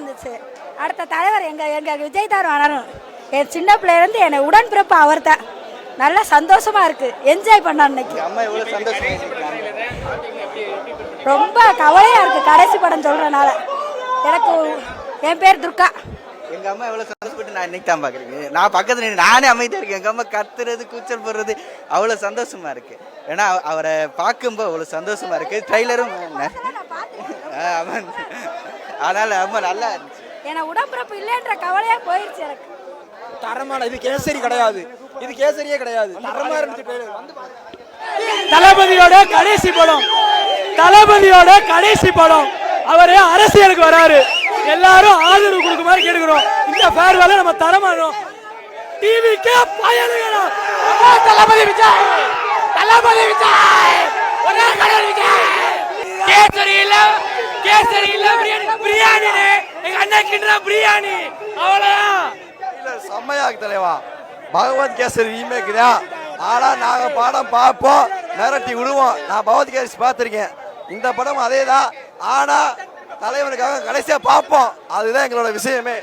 இருந்துச்சு. அடுத்த தலைவர் எங்க விஜய் தான் வளரும். என் சின்ன பிள்ளையிலேருந்து என்னை உடன்பிறப்பு அவர் தான். நல்லா சந்தோஷமா இருக்கு, என்ஜாய் பண்ண அன்னைக்கு. ரொம்ப கவலையா இருக்கு கடைசி படம் சொல்றனால. எனக்கு என் பேர் துர்கா. எங்க அம்மா எவ்வளவு சந்தோஷப்பட்டு நான் இன்னைக்கு தான் பாக்குறேன். நான் பக்கத்துல நானே அமைதியா இருக்கேன். எங்க அம்மா கத்துறது கூச்சல் போடுறது அவ்வளவு சந்தோஷமா இருக்கு. ஏன்னா அவரை பார்க்கும்போது அவ்வளவு சந்தோஷமா இருக்கு. ட்ரெய்லரும் அதனால அம்மா நல்லா இருந்துச்சு. ஏன்னா உடம்பிறப்பு இல்லைன்ற கவலையா போயிருச்சு எனக்கு. தரமான இது கேசரி கிடையாது, இது கேசரியே கிடையாது. தரமா இருந்துச்சு. தளபதியோட கடைசி படம், தளபதியோட கடைசி படம். அவரு அரசியலுக்கு வராரு, எல்லாரும் ஆதரவு கொடுக்குமாறு கேட்கிறோம். இந்த ஃபேர்வெல நம்ம தரமானோம். டிவிக்கு பயனுங்களா தளபதி விஜய், தளபதி விஜய், ஒரே கடல் விஜய். கேசரி இல்ல, கேசரி இல்ல, பிரியாணி. எங்க அண்ணன் கிட்ட பிரியாணி அவ்வளவுதான். செம்மையா தலைவா. பகவத் கேசரி ரீமேக் தான். ஆனா நாங்க படம் பார்ப்போம், மிரட்டி விடுவோம். நான் பகவத் கேசரி பார்த்திருக்கேன், இந்த படம் அதே தான். ஆனா தலைவனுக்காக கடைசியா பார்ப்போம், அதுதான் எங்களோட விஷயமே.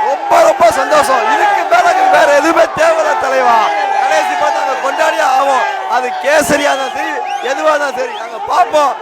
ரொம்ப ரொம்ப சந்தோஷம். இதுக்கு மேல வேற எதுவுமே தேவையில்ல தலைவா. கடைசி பார்த்து நாங்க கொண்டாடியே ஆவோம். அது கேசரியா தான் சரி, எதுவா தான் சரி, நாங்க பார்ப்போம்.